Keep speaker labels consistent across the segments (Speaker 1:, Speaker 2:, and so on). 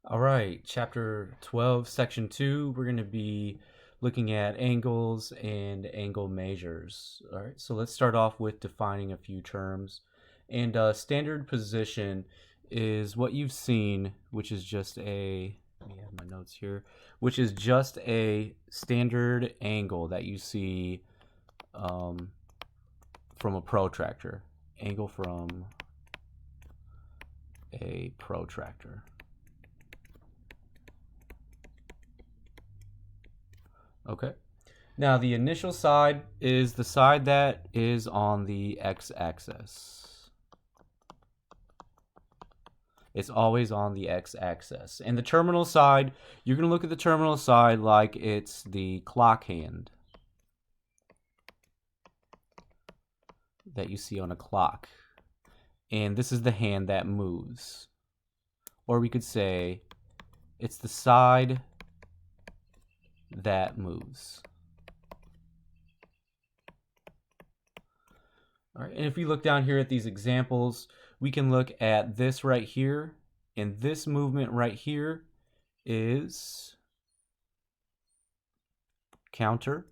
Speaker 1: All right, chapter 12, section 2, we're going to be looking at angles and angle measures. All right, so let's start off with defining a few terms. And standard position is what you've seen, which is just a, let me have my notes here, which is just a standard angle that you see from a protractor. Angle from a protractor. Okay. Now the initial side is the side that is on the x-axis. It's always on the x-axis. And the terminal side, you're going to look at the terminal side like it's the clock hand that you see on a clock. And this is the hand that moves. Or we could say it's the side that moves. All right, and if we look down here at these examples, we can look at this right here, and this movement right here is counterclockwise.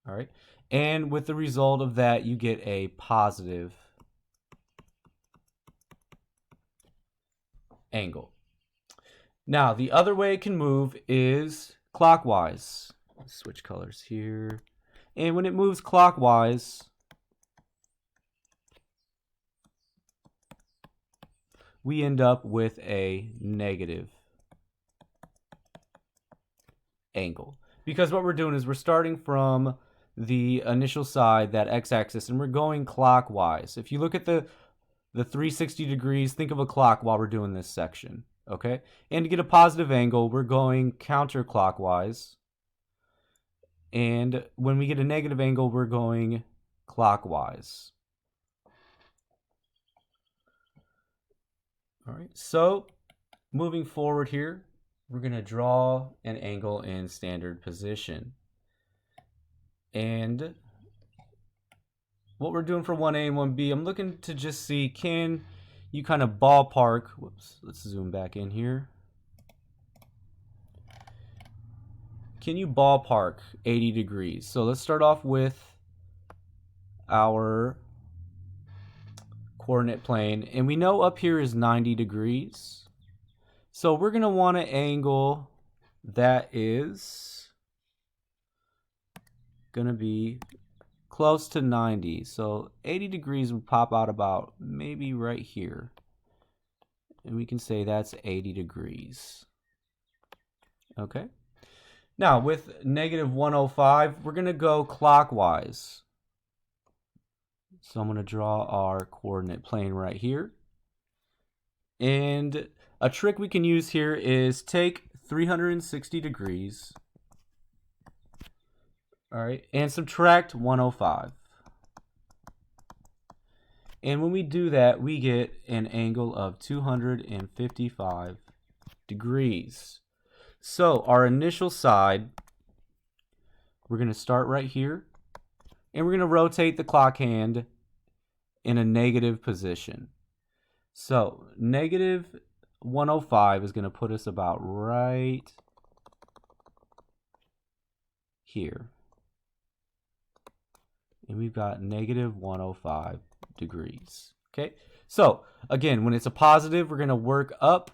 Speaker 1: All right, and with the result of that, you get a positive angle. Now, the other way it can move is clockwise. Let's switch colors here. And when it moves clockwise, we end up with a negative angle. Because what we're doing is we're starting from the initial side, that x-axis, and we're going clockwise. If you look at the 360 degrees, think of a clock while we're doing this section. Okay, and to get a positive angle, we're going counterclockwise. And when we get a negative angle, we're going clockwise. All right, so moving forward here, we're going to draw an angle in standard position. And what we're doing for 1A and 1B, I'm looking to just see, can you kind of ballpark, whoops, let's zoom back in here. Can you ballpark 80 degrees? So let's start off with our coordinate plane, and we know up here is 90 degrees. So we're going to want an angle that is going to be close to 90. So 80 degrees would pop out about maybe right here. And we can say that's 80 degrees. Okay. Now with negative 105, we're going to go clockwise. So I'm going to draw our coordinate plane right here. And a trick we can use here is take 360 degrees, all right, and subtract 105. And when we do that, we get an angle of 255 degrees. So our initial side, we're going to start right here, and we're going to rotate the clock hand in a negative position. So negative 105 is going to put us about right here. And we've got negative 105 degrees. Okay, so again, when it's a positive, we're going to work up.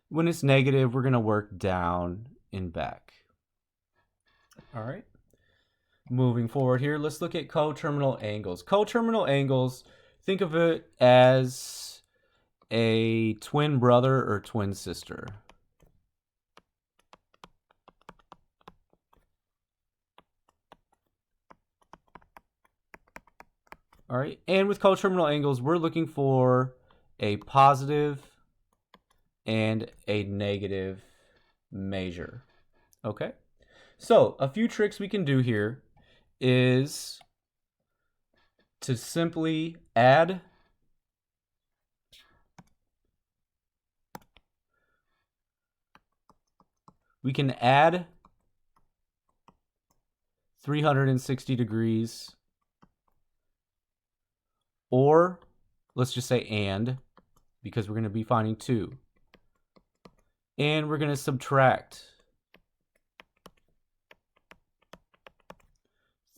Speaker 1: When it's negative, we're going to work down and back. All right. Moving forward here, let's look at coterminal angles. Coterminal angles, think of it as a twin brother or twin sister. All right, and with coterminal angles, we're looking for a positive and a negative measure. Okay, so a few tricks we can do here is to simply add we can add 360 degrees or let's just say and, because we're going to be finding 2. And we're going to subtract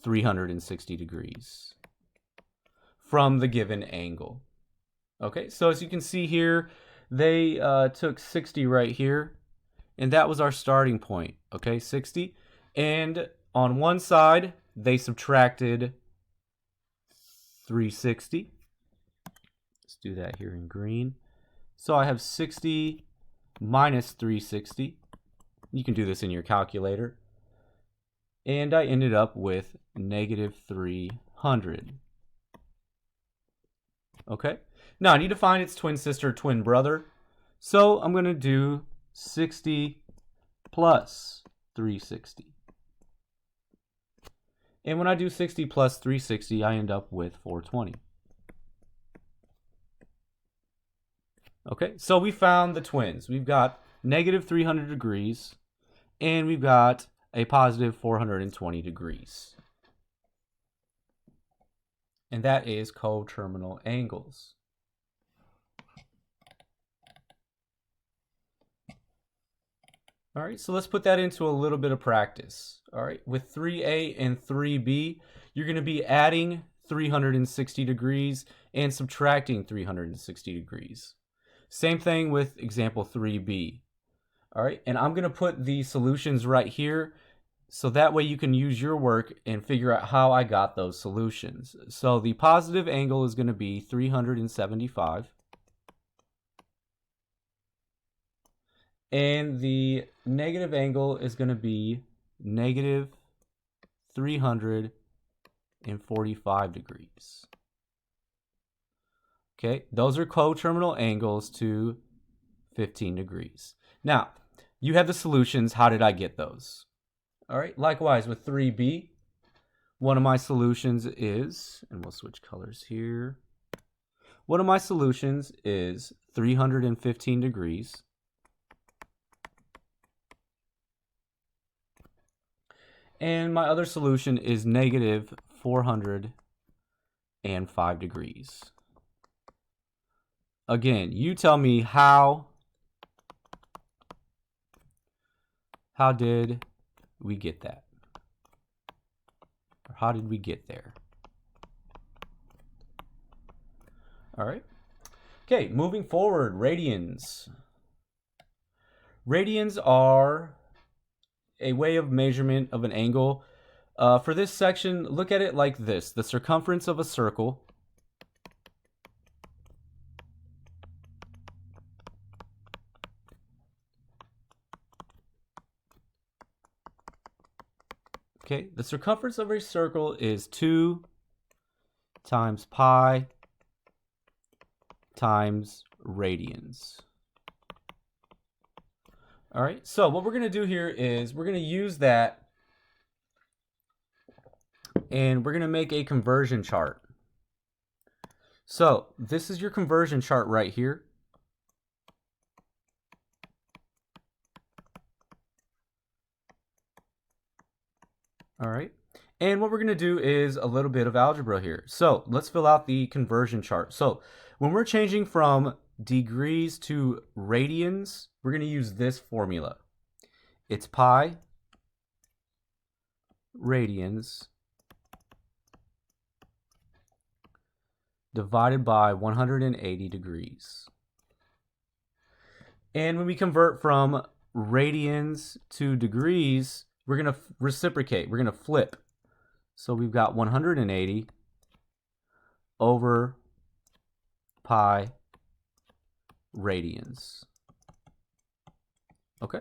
Speaker 1: 360 degrees from the given angle. Okay, so as you can see here, they took 60 right here, and that was our starting point. Okay, 60. And on one side, they subtracted 360. Let's do that here in green. So I have 60 minus 360. You can do this in your calculator. And I ended up with negative 300. Okay, now I need to find its twin sister, twin brother. So I'm going to do 60 plus 360. And when I do 60 plus 360, I end up with 420. Okay, so we found the twins. We've got negative 300 degrees, and we've got a positive 420 degrees. And that is coterminal angles. All right, so let's put that into a little bit of practice. All right, with 3a and 3b, you're going to be adding 360 degrees and subtracting 360 degrees. Same thing with example 3b. All right, and I'm going to put the solutions right here, so that way you can use your work and figure out how I got those solutions. So the positive angle is going to be 375. And the negative angle is going to be negative 345 degrees. Okay, those are coterminal angles to 15 degrees. Now, you have the solutions. How did I get those? All right, likewise with 3b, one of my solutions is, and we'll switch colors here. One of my solutions is 315 degrees. And my other solution is negative 405 degrees. Again, you tell me how did we get that? Or how did we get there? All right. Okay, moving forward, radians. Radians are a way of measurement of an angle. For this section, look at it like this: the circumference of a circle okay, the circumference of a circle is 2 times pi times radians. All right, so what we're going to do here is we're going to use that and we're going to make a conversion chart. So this is your conversion chart right here. All right, and what we're going to do is a little bit of algebra here. So let's fill out the conversion chart. So when we're changing from degrees to radians, we're going to use this formula. It's pi radians divided by 180 degrees. And when we convert from radians to degrees, we're going to reciprocate. We're going to flip. So we've got 180 over pi radians. Okay.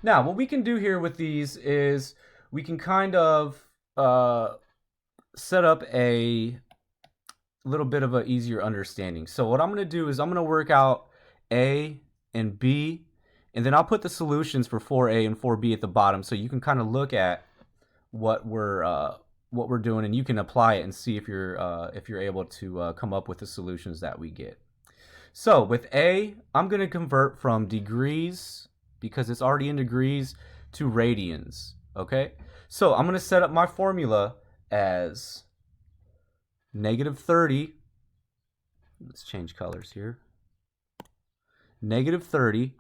Speaker 1: Now, what we can do here with these is we can kind of set up a little bit of an easier understanding. So what I'm going to do is I'm going to work out A and B, and then I'll put the solutions for 4A and 4B at the bottom, so you can kind of look at what we're doing, and you can apply it and see if you're able to come up with the solutions that we get. So with A, I'm going to convert from degrees, because it's already in degrees, to radians. Okay, so I'm going to set up my formula as negative 30 let's change colors here. Negative 30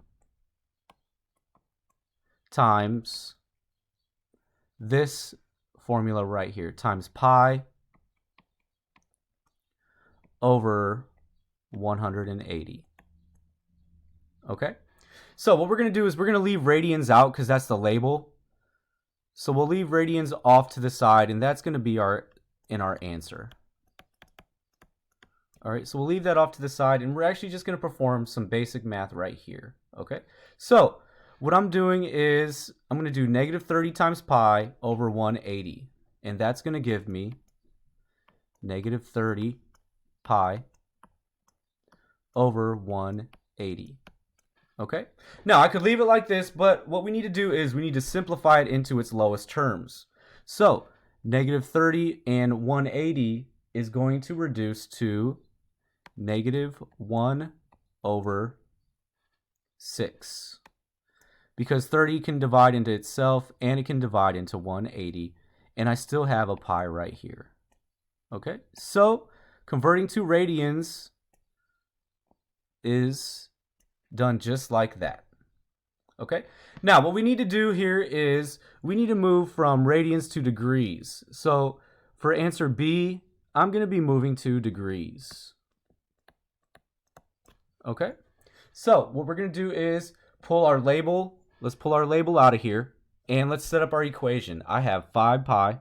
Speaker 1: times this formula right here, times pi over 180. Okay? So what we're going to do is we're going to leave radians out because that's the label. So we'll leave radians off to the side, and that's going to be our answer. All right, so we'll leave that off to the side, and we're actually just going to perform some basic math right here. Okay? So what I'm doing is I'm going to do negative 30 times pi over 180, and that's going to give me negative 30 pi over 180. Okay? Now, I could leave it like this, but what we need to do is we need to simplify it into its lowest terms. So, negative 30 and 180 is going to reduce to negative 1 over 6. Because 30 can divide into itself, and it can divide into 180, and I still have a pi right here. Okay? So, converting to radians is done just like that. Okay? Now, what we need to do here is we need to move from radians to degrees. So, for answer B, I'm going to be moving to degrees. Okay? So, what we're going to do is pull our label. Let's pull our label out of here, and let's set up our equation. I have 5 pi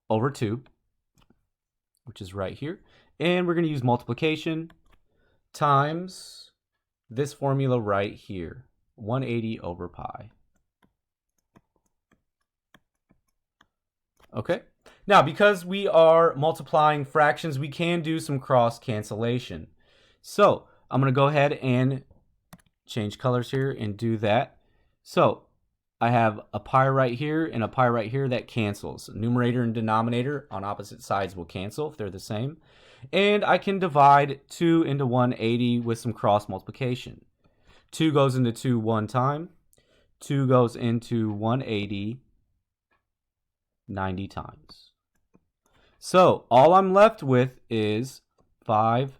Speaker 1: over 2, which is right here. And we're going to use multiplication times this formula right here, 180 over pi. Okay? Now, because we are multiplying fractions, we can do some cross cancellation. So, I'm going to go ahead and change colors here and do that. So, I have a pi right here and a pi right here that cancels. Numerator and denominator on opposite sides will cancel if they're the same. And I can divide 2 into 180 with some cross multiplication. 2 goes into 2 one time. 2 goes into 180 90 times. So all I'm left with is 5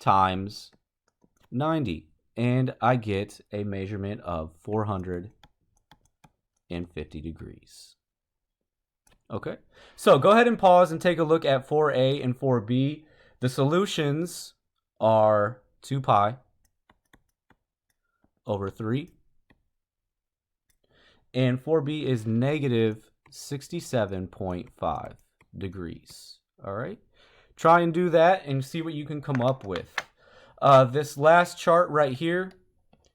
Speaker 1: times 90. And I get a measurement of 450 degrees. Okay, so go ahead and pause and take a look at 4a and 4b. The solutions are 2 pi over 3. And 4b is negative 67.5 degrees. All right, try and do that and see what you can come up with. This last chart right here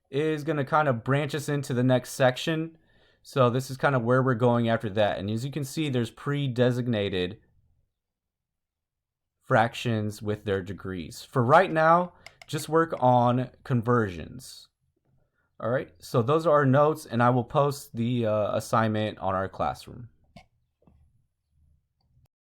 Speaker 1: is going to kind of branch us into the next section. So this is kind of where we're going after that. And as you can see, there's pre-designated fractions with their degrees. For right now, just work on conversions. All right, so those are our notes, and I will post the assignment on our classroom.